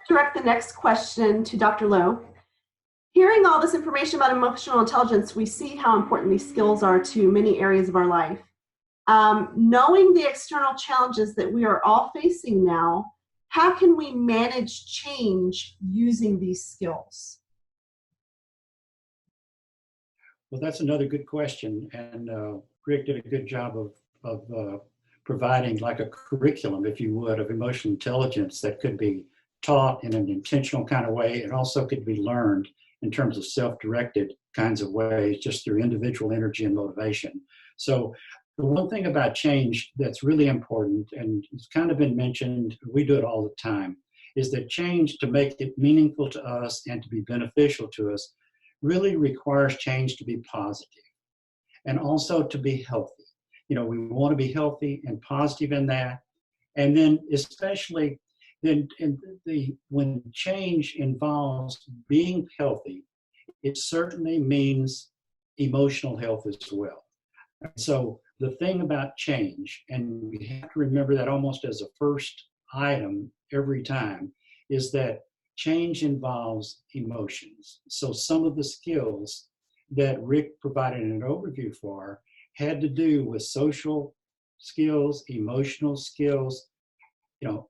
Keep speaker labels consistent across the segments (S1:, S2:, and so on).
S1: direct the next question to Dr. Lowe. Hearing all this information about emotional intelligence, we see how important these skills are to many areas of our life. Knowing the external challenges that we are all facing now, how can we manage change using these skills?
S2: Well, that's another good question, and Rick did a good job of providing like a curriculum, if you would, of emotional intelligence that could be taught in an intentional kind of way and also could be learned in terms of self-directed kinds of ways, just through individual energy and motivation. So the one thing about change that's really important, and it's kind of been mentioned, we do it all the time, is that change, to make it meaningful to us and to be beneficial to us, really requires change to be positive and also to be healthy. You know, we want to be healthy and positive in that. And then especially when change involves being healthy, it certainly means emotional health as well. So the thing about change, and we have to remember that almost as a first item every time, is that change involves emotions. So some of the skills that Rick provided an overview for had to do with social skills, emotional skills, you know,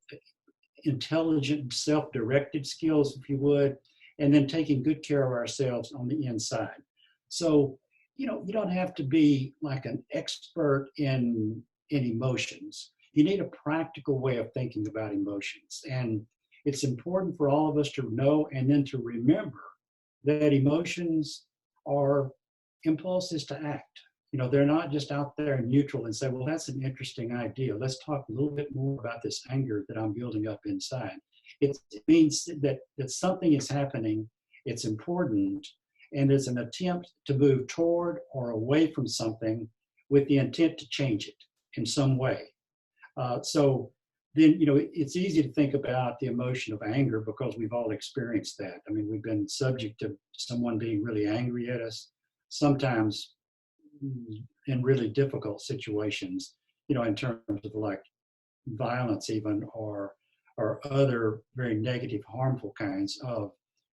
S2: intelligent, self-directed skills, if you would, and then taking good care of ourselves on the inside. So, you know, you don't have to be like an expert in emotions. You need a practical way of thinking about emotions. And it's important for all of us to know and then to remember that emotions are impulses to act. You know, they're not just out there neutral and say, well, that's an interesting idea. Let's talk a little bit more about this anger that I'm building up inside. It means that something is happening, it's important, and it's an attempt to move toward or away from something with the intent to change it in some way. So then, you know, it's easy to think about the emotion of anger because we've all experienced that. I mean, we've been subject to someone being really angry at us, sometimes in really difficult situations, you know, in terms of like violence even, or other very negative, harmful kinds of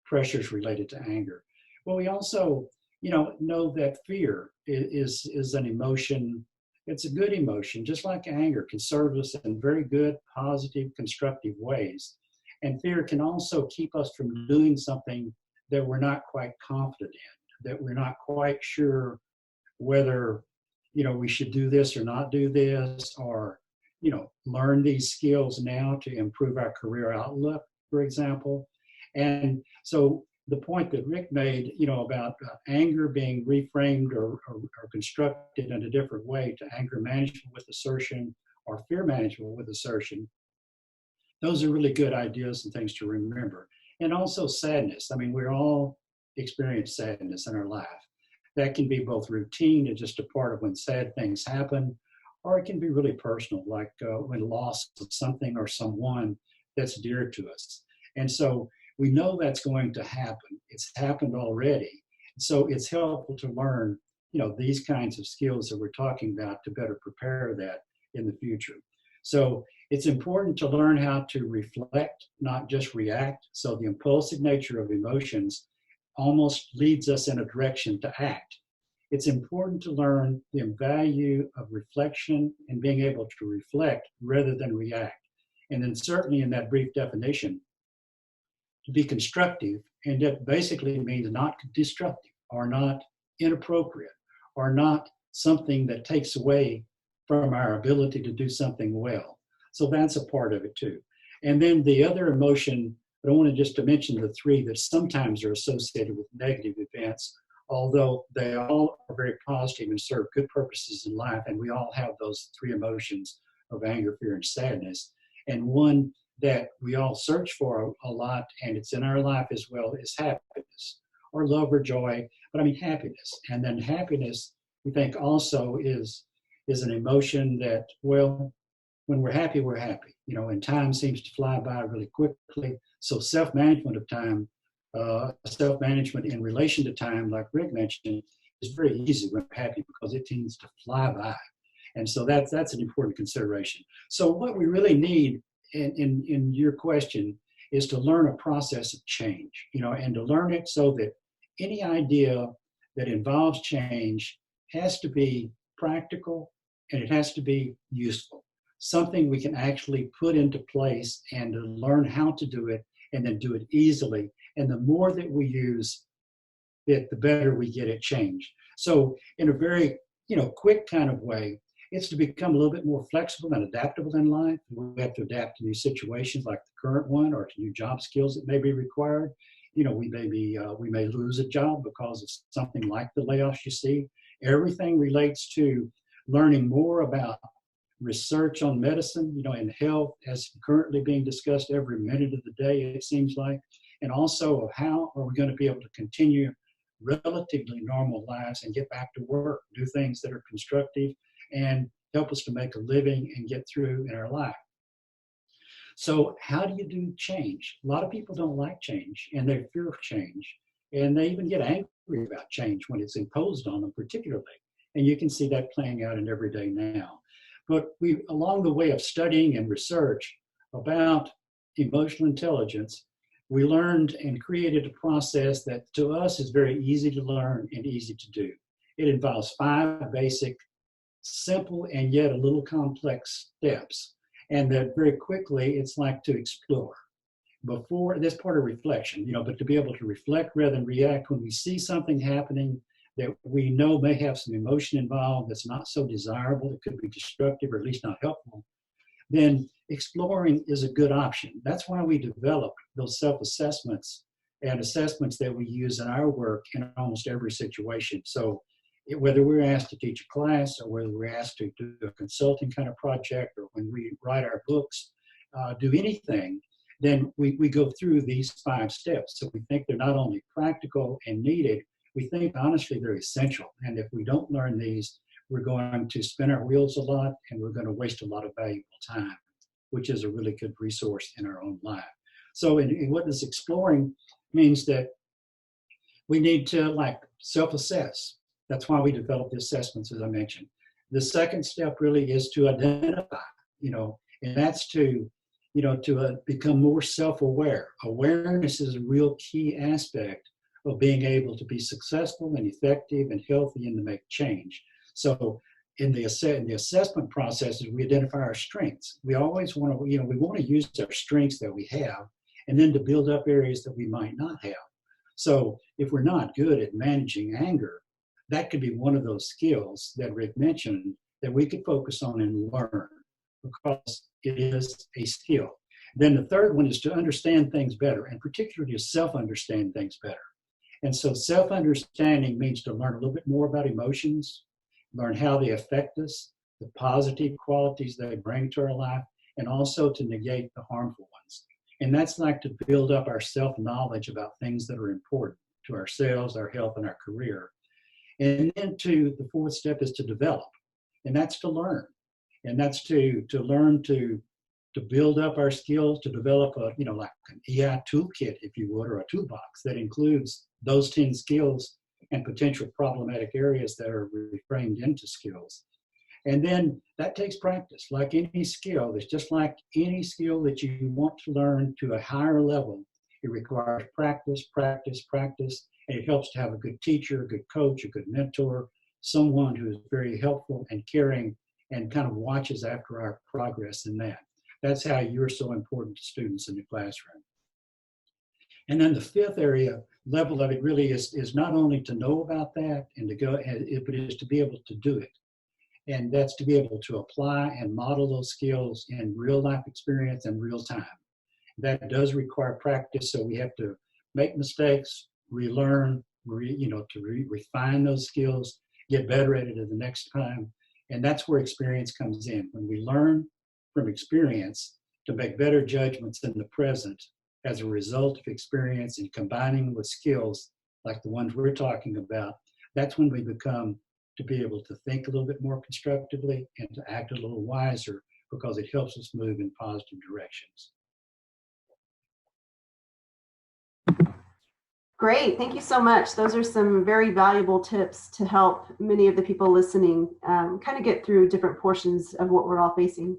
S2: pressures related to anger. Well, we also, you know that fear is an emotion. It's a good emotion, just like anger can serve us in very good, positive, constructive ways. And fear can also keep us from doing something that we're not quite confident in, that we're not quite sure whether, you know, we should do this or not do this, or, you know, learn these skills now to improve our career outlook, for example. And so the point that Rick made, you know, about anger being reframed or constructed in a different way to anger management with assertion or fear management with assertion, those are really good ideas and things to remember. And also sadness. I mean, we all experience sadness in our life. That can be both routine and just a part of when sad things happen, or it can be really personal, like when loss of something or someone that's dear to us. And so we know that's going to happen. It's happened already. So it's helpful to learn, you know, these kinds of skills that we're talking about to better prepare that in the future. So it's important to learn how to reflect, not just react. So the impulsive nature of emotions almost leads us in a direction to act. It's important to learn the value of reflection and being able to reflect rather than react. And then certainly in that brief definition, to be constructive, and that basically means not destructive or not inappropriate or not something that takes away from our ability to do something well. So that's a part of it too. And then the other emotion, I don't want to just to mention the three that sometimes are associated with negative events, although they all are very positive and serve good purposes in life, and we all have those three emotions of anger, fear, and sadness. And one that we all search for a lot, and it's in our life as well, is happiness, or love or joy, but I mean happiness. And then happiness, we think also is an emotion that, well, when we're happy, we're happy. You know, and time seems to fly by really quickly. So self-management of time, self-management in relation to time, like Rick mentioned, is very easy when we're happy because it tends to fly by. And so that's an important consideration. So what we really need in your question is to learn a process of change, and to learn it so that any idea that involves change has to be practical and it has to be useful, something we can actually put into place and to learn how to do it and then do it easily. And the more that we use it, the better we get at change. So in a very, quick kind of way, it's to become a little bit more flexible and adaptable in life. We have to adapt to new situations like the current one or to new job skills that may be required. We may lose a job because of something like the layoffs you see. Everything relates to learning more about research on medicine, and health as currently being discussed every minute of the day, it seems like, and also of how are we going to be able to continue relatively normal lives and get back to work, do things that are constructive and help us to make a living and get through in our life. So how do you do change? A lot of people don't like change and they fear change, and they even get angry about change when it's imposed on them particularly. And you can see that playing out in everyday now. But we, along the way of studying and research about emotional intelligence, we learned and created a process that to us is very easy to learn and easy to do. It involves 5 basic, simple, and yet a little complex steps. And that very quickly, it's like to explore. Before this part of reflection, but to be able to reflect rather than react when we see something happening that we know may have some emotion involved that's not so desirable, it could be destructive or at least not helpful, then exploring is a good option. That's why we developed those self-assessments and assessments that we use in our work in almost every situation. So whether we're asked to teach a class or whether we're asked to do a consulting kind of project or when we write our books, do anything, then we go through these 5 steps. So we think they're not only practical and needed, we think honestly they're essential. And if we don't learn these, we're going to spin our wheels a lot and we're going to waste a lot of valuable time, which is a really good resource in our own life. So in what is exploring means that we need to self-assess. That's why we develop the assessments, as I mentioned. The second step really is to identify, and that's to become more self-aware. Awareness is a real key aspect of being able to be successful and effective and healthy and to make change. So in the assessment processes, we identify our strengths. We always want to, we want to use our strengths that we have and then to build up areas that we might not have. So if we're not good at managing anger, that could be one of those skills that Rick mentioned that we could focus on and learn because it is a skill. Then the third one is to understand things better, and particularly to self-understand things better. And so self-understanding means to learn a little bit more about emotions, learn how they affect us, the positive qualities they bring to our life, and also to negate the harmful ones. And that's like to build up our self-knowledge about things that are important to ourselves, our health, and our career. And then the fourth step is to develop, and that's to learn. And that's to learn to build up our skills, to develop like an EI toolkit, if you would, or a toolbox that includes those 10 skills and potential problematic areas that are reframed into skills. And then that takes practice. Like any skill, it's just like any skill that you want to learn to a higher level. It requires practice, practice, practice, and it helps to have a good teacher, a good coach, a good mentor, someone who is very helpful and caring and kind of watches after our progress in that. That's how you're so important to students in the classroom. And then the fifth level of it really is not only to know about that and to go, but it is to be able to do it. And that's to be able to apply and model those skills in real life experience and real time. That does require practice, so we have to make mistakes, relearn, refine those skills, get better at it the next time. And that's where experience comes in. When we learn from experience to make better judgments in the present as a result of experience and combining with skills like the ones we're talking about, that's when we become to be able to think a little bit more constructively and to act a little wiser because it helps us move in positive directions.
S1: Great, thank you so much. Those are some very valuable tips to help many of the people listening kind of get through different portions of what we're all facing.